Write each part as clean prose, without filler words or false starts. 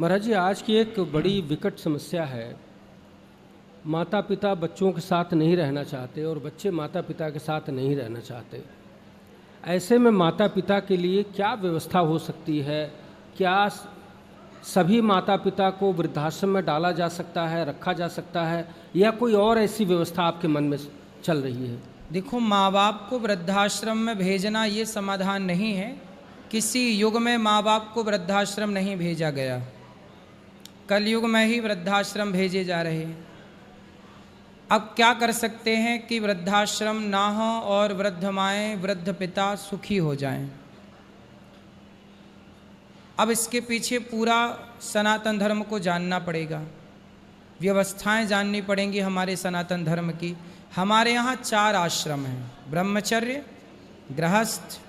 महाराज जी, आज की एक बड़ी विकट समस्या है। माता पिता बच्चों के साथ नहीं रहना चाहते और बच्चे माता पिता के साथ नहीं रहना चाहते। ऐसे में माता पिता के लिए क्या व्यवस्था हो सकती है? क्या सभी माता पिता को वृद्धाश्रम में डाला जा सकता है, रखा जा सकता है, या कोई और ऐसी व्यवस्था आपके मन में चल रही है? देखो, माँ बाप को वृद्धाश्रम में भेजना ये समाधान नहीं है। किसी युग में माँ बाप को वृद्धाश्रम नहीं भेजा गया, कलयुग में ही वृद्धाश्रम भेजे जा रहे हैं। अब क्या कर सकते हैं कि वृद्धाश्रम ना हो और वृद्ध माएँ वृद्ध पिता सुखी हो जाएं। अब इसके पीछे पूरा सनातन धर्म को जानना पड़ेगा, व्यवस्थाएं जाननी पड़ेंगी हमारे सनातन धर्म की। हमारे यहाँ 4 आश्रम हैं: ब्रह्मचर्य, गृहस्थ,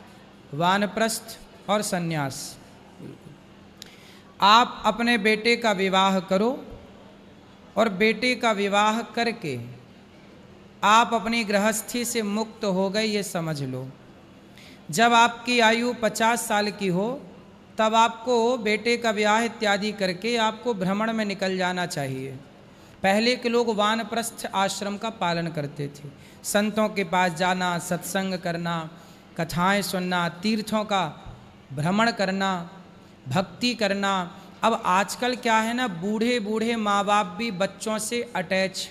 वानप्रस्थ और सन्यास। आप अपने बेटे का विवाह करो और बेटे का विवाह करके आप अपनी गृहस्थी से मुक्त हो गए, ये समझ लो। जब आपकी आयु 50 साल की हो तब आपको बेटे का विवाह इत्यादि करके आपको भ्रमण में निकल जाना चाहिए। पहले के लोग वानप्रस्थ आश्रम का पालन करते थे। संतों के पास जाना, सत्संग करना, कथाएं सुनना, तीर्थों का भ्रमण करना, भक्ति करना। अब आजकल क्या है ना, बूढ़े बूढ़े माँ बाप भी बच्चों से अटैच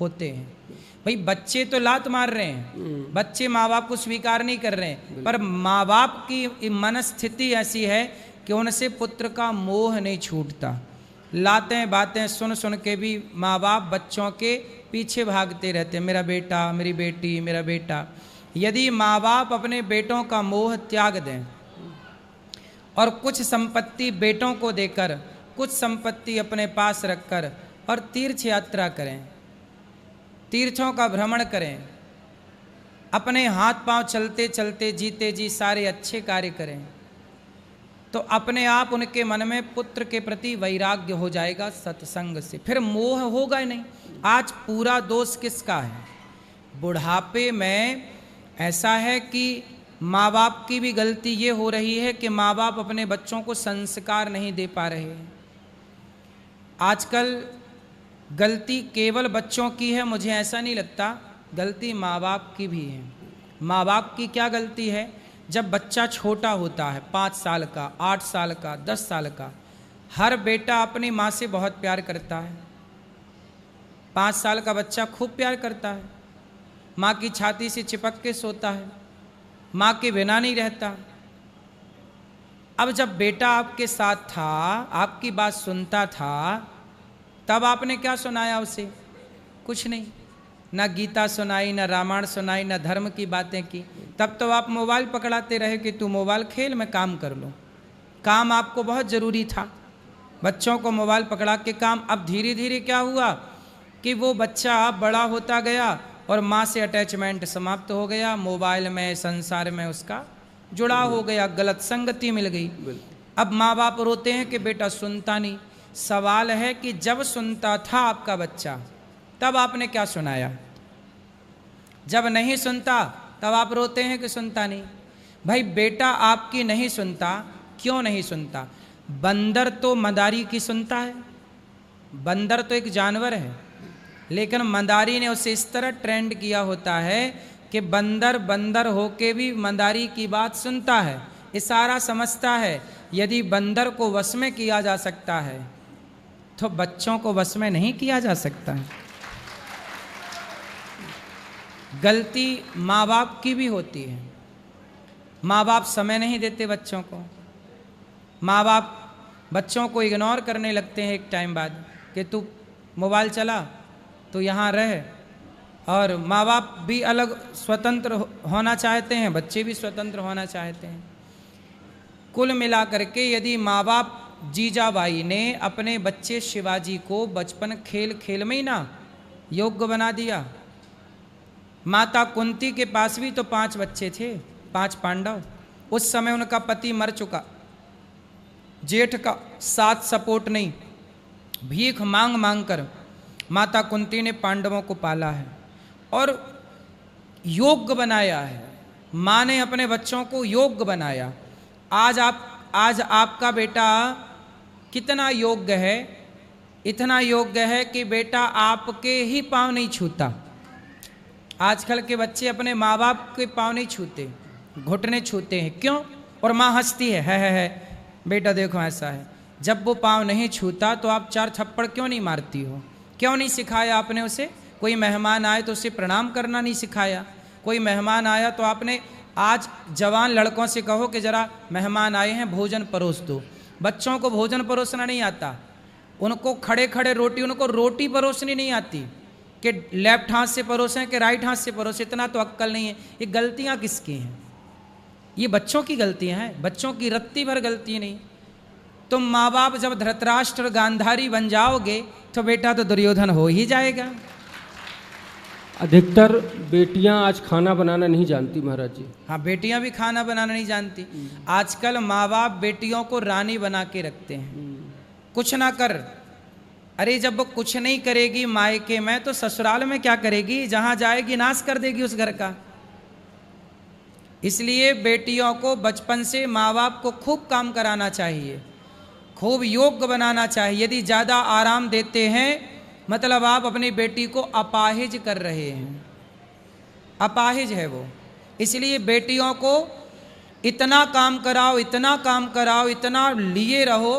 होते हैं। भाई, बच्चे तो लात मार रहे हैं, बच्चे माँ बाप को स्वीकार नहीं कर रहे हैं, पर माँ बाप की मनस्थिति ऐसी है कि उनसे पुत्र का मोह नहीं छूटता। लातें बातें सुन सुन के भी माँ बाप बच्चों के पीछे भागते रहते हैं, मेरा बेटा, मेरी बेटी, मेरा बेटा। यदि माँ बाप अपने बेटों का मोह त्याग दें और कुछ संपत्ति बेटों को देकर, कुछ संपत्ति अपने पास रखकर और तीर्थ यात्रा करें, तीर्थों का भ्रमण करें, अपने हाथ पांव चलते चलते जीते जी सारे अच्छे कार्य करें, तो अपने आप उनके मन में पुत्र के प्रति वैराग्य हो जाएगा सत्संग से, फिर मोह होगा ही नहीं। आज पूरा दोष किसका है? बुढ़ापे में ऐसा है कि माँ बाप की भी गलती ये हो रही है कि माँ बाप अपने बच्चों को संस्कार नहीं दे पा रहे हैं। आजकल गलती केवल बच्चों की है, मुझे ऐसा नहीं लगता, गलती माँ बाप की भी है। माँ बाप की क्या गलती है? जब बच्चा छोटा होता है, 5 साल का, 8 साल का, 10 साल का, हर बेटा अपनी माँ से बहुत प्यार करता है। 5 साल का बच्चा खूब प्यार करता है, माँ की छाती से चिपक के सोता है, माँ के बिना नहीं रहता। अब जब बेटा आपके साथ था, आपकी बात सुनता था, तब आपने क्या सुनाया उसे? कुछ नहीं, ना गीता सुनाई, ना रामायण सुनाई, ना धर्म की बातें की। तब तो आप मोबाइल पकड़ाते रहे कि तू मोबाइल खेल, मैं काम कर लूँ। काम आपको बहुत ज़रूरी था, बच्चों को मोबाइल पकड़ा के काम। अब धीरे धीरे क्या हुआ कि वो बच्चा बड़ा होता गया और माँ से अटैचमेंट समाप्त हो गया, मोबाइल में, संसार में उसका जुड़ा हो गया, गलत संगति मिल गई। अब माँ बाप रोते हैं कि बेटा सुनता नहीं। सवाल है कि जब सुनता था आपका बच्चा, तब आपने क्या सुनाया? जब नहीं सुनता तब आप रोते हैं कि सुनता नहीं। भाई, बेटा आपकी नहीं सुनता, क्यों नहीं सुनता? बंदर तो मदारी की सुनता है, बंदर तो एक जानवर है, लेकिन मदारी ने उसे इस तरह ट्रेंड किया होता है कि बंदर बंदर होके भी मदारी की बात सुनता है, इशारा समझता है। यदि बंदर को वश में किया जा सकता है तो बच्चों को वश में नहीं किया जा सकता है। गलती माँ बाप की भी होती है। माँ बाप समय नहीं देते बच्चों को, माँ बाप बच्चों को इग्नोर करने लगते हैं एक टाइम बाद कि तू मोबाइल चला, तो यहाँ रह। और माँ बाप भी अलग स्वतंत्र होना चाहते हैं, बच्चे भी स्वतंत्र होना चाहते हैं। कुल मिलाकर के यदि माँ बाप, जीजाबाई ने अपने बच्चे शिवाजी को बचपन खेल खेल में ही ना योग्य बना दिया। माता कुंती के पास भी तो 5 बच्चे थे, 5 पांडव। उस समय उनका पति मर चुका, जेठ का साथ सपोर्ट नहीं, भीख मांग मांग कर माता कुंती ने पांडवों को पाला है और योग्य बनाया है। माँ ने अपने बच्चों को योग्य बनाया। आज आपका बेटा कितना योग्य है, इतना योग्य है कि बेटा आपके ही पाँव नहीं छूता। आजकल के बच्चे अपने माँ बाप के पाँव नहीं छूते, घुटने छूते हैं। क्यों? और माँ हंसती है बेटा देखो ऐसा है। जब वो पाँव नहीं छूता तो आप 4 थप्पड़ क्यों नहीं मारती हो? क्यों नहीं सिखाया आपने उसे? कोई मेहमान आए तो उसे प्रणाम करना नहीं सिखाया? कोई मेहमान आया तो आपने, आज जवान लड़कों से कहो कि जरा मेहमान आए हैं भोजन परोस दो। बच्चों को भोजन परोसना नहीं आता, उनको खड़े खड़े रोटी, उनको रोटी परोसनी नहीं आती कि लेफ्ट हाथ से परोसें कि राइट हाथ से परोसें, इतना तो अक्ल नहीं है। ये गलतियाँ किसकी हैं? ये बच्चों की गलतियाँ हैं, बच्चों की रत्ती भर गलती नहीं। तुम माँ बाप जब धृतराष्ट्र गांधारी बन जाओगे तो बेटा तो दुर्योधन हो ही जाएगा। अधिकतर बेटियां आज खाना बनाना नहीं जानती महाराज जी। हाँ, बेटियां भी खाना बनाना नहीं जानती। आजकल माँ बाप बेटियों को रानी बना के रखते हैं, कुछ ना कर। अरे जब वो कुछ नहीं करेगी मायके में तो ससुराल में क्या करेगी? जहां जाएगी नाश कर देगी उस घर का। इसलिए बेटियों को बचपन से माँ बाप को खूब काम कराना चाहिए, खूब योग्य बनाना चाहिए। यदि ज़्यादा आराम देते हैं मतलब आप अपनी बेटी को अपाहिज कर रहे हैं, अपाहिज है वो। इसलिए बेटियों को इतना काम कराओ, इतना काम कराओ, इतना लिए रहो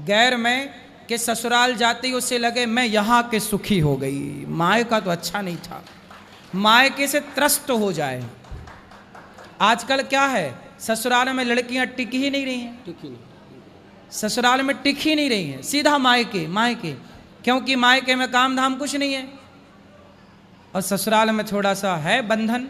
गैर में कि ससुराल जाते ही उससे लगे मैं यहाँ के सुखी हो गई, मायका तो अच्छा नहीं था, मायके से त्रस्त हो जाए। आजकल क्या है, ससुराल में लड़कियां टिक ही नहीं रही हैं, ससुराल में टिक ही नहीं रही हैं, सीधा मायके मायके। क्योंकि मायके में काम धाम कुछ नहीं है और ससुराल में थोड़ा सा है बंधन।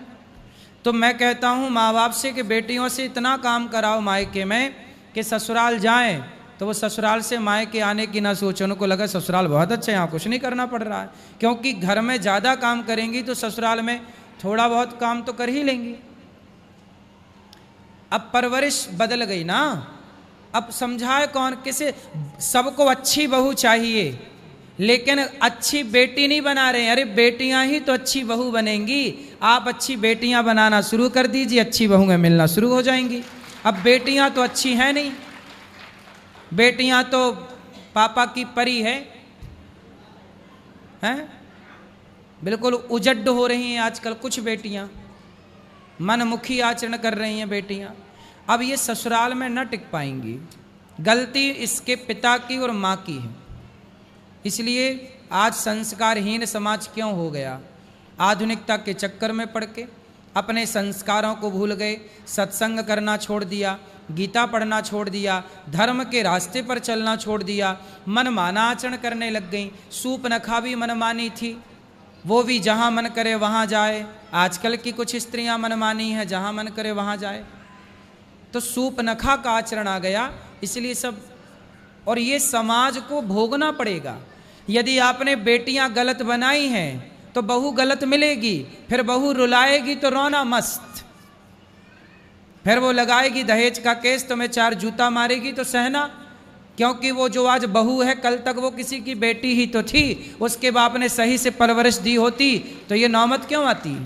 तो मैं कहता हूँ माँ बाप से कि बेटियों से इतना काम कराओ मायके में कि ससुराल जाएं तो वो ससुराल से मायके आने की ना सोचो, उनको लगा ससुराल बहुत अच्छा है, यहाँ कुछ नहीं करना पड़ रहा है। क्योंकि घर में ज़्यादा काम करेंगी तो ससुराल में थोड़ा बहुत काम तो कर ही लेंगी। अब परवरिश बदल गई ना, अब समझाए कौन किसे? सबको अच्छी बहू चाहिए लेकिन अच्छी बेटी नहीं बना रहे हैं। अरे बेटियां ही तो अच्छी बहू बनेंगी। आप अच्छी बेटियां बनाना शुरू कर दीजिए, अच्छी बहुएं मिलना शुरू हो जाएंगी। अब बेटियां तो अच्छी हैं नहीं, बेटियां तो पापा की परी हैं, बिल्कुल उजड्ड हो रही हैं आजकल कुछ बेटियां, मनमुखी आचरण कर रही हैं बेटियां। अब ये ससुराल में न टिक पाएंगी। गलती इसके पिता की और माँ की है। इसलिए आज संस्कारहीन समाज क्यों हो गया? आधुनिकता के चक्कर में पड़ के अपने संस्कारों को भूल गए, सत्संग करना छोड़ दिया, गीता पढ़ना छोड़ दिया, धर्म के रास्ते पर चलना छोड़ दिया, मनमाना आचरण करने लग गई। सूपनखा भी मनमानी थी, वो भी जहाँ मन करे वहाँ जाए। आजकल की कुछ स्त्रियाँ मनमानी हैं, जहाँ मन करे वहाँ जाए। तो सूपनखा का आचरण आ गया, इसलिए सब। और ये समाज को भोगना पड़ेगा। यदि आपने बेटियां गलत बनाई हैं तो बहू गलत मिलेगी, फिर बहू रुलाएगी तो रोना मस्त, फिर वो लगाएगी दहेज का केस, तुम्हें 4 जूता मारेगी तो सहना। क्योंकि वो जो आज बहू है कल तक वो किसी की बेटी ही तो थी, उसके बाप ने सही से परवरिश दी होती तो ये नौबत क्यों आती?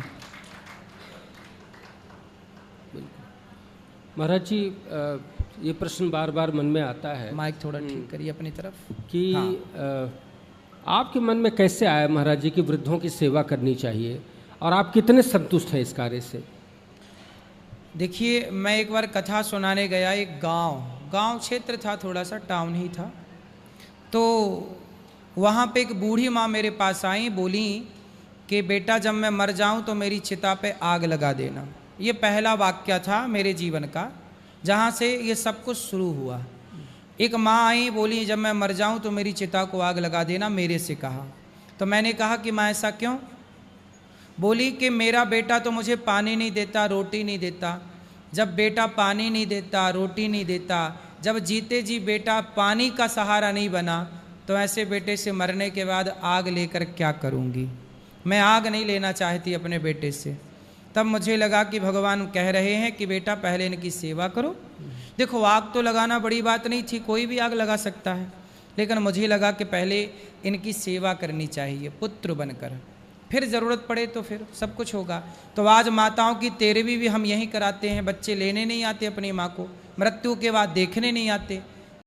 महाराज जी ये प्रश्न बार बार मन में आता है, माइक थोड़ा ठीक करिए अपनी तरफ, कि आपके मन में कैसे आया महाराज जी कि वृद्धों की सेवा करनी चाहिए और आप कितने संतुष्ट हैं इस कार्य से? देखिए, मैं एक बार कथा सुनाने गया, एक गांव क्षेत्र था, थोड़ा सा टाउन ही था। तो वहाँ पे एक बूढ़ी माँ मेरे पास आई, बोली कि बेटा जब मैं मर जाऊँ तो मेरी चिता पे आग लगा देना। ये पहला वाक्य था मेरे जीवन का जहाँ से ये सब कुछ शुरू हुआ। एक माँ आई, बोली जब मैं मर जाऊँ तो मेरी चिता को आग लगा देना, मेरे से कहा। तो मैंने कहा कि माँ ऐसा क्यों? बोली कि मेरा बेटा तो मुझे पानी नहीं देता, रोटी नहीं देता। जब बेटा पानी नहीं देता, रोटी नहीं देता, जब जीते जी बेटा पानी का सहारा नहीं बना, तो ऐसे बेटे से मरने के बाद आग लेकर क्या करूँगी? मैं आग नहीं लेना चाहती अपने बेटे से। तब मुझे लगा कि भगवान कह रहे हैं कि बेटा पहले इनकी सेवा करो। देखो, आग तो लगाना बड़ी बात नहीं थी, कोई भी आग लगा सकता है, लेकिन मुझे लगा कि पहले इनकी सेवा करनी चाहिए पुत्र बनकर, फिर ज़रूरत पड़े तो फिर सब कुछ होगा। तो आज माताओं की तेरहवीं भी हम यहीं कराते हैं। बच्चे लेने नहीं आते अपनी माँ को, मृत्यु के बाद देखने नहीं आते।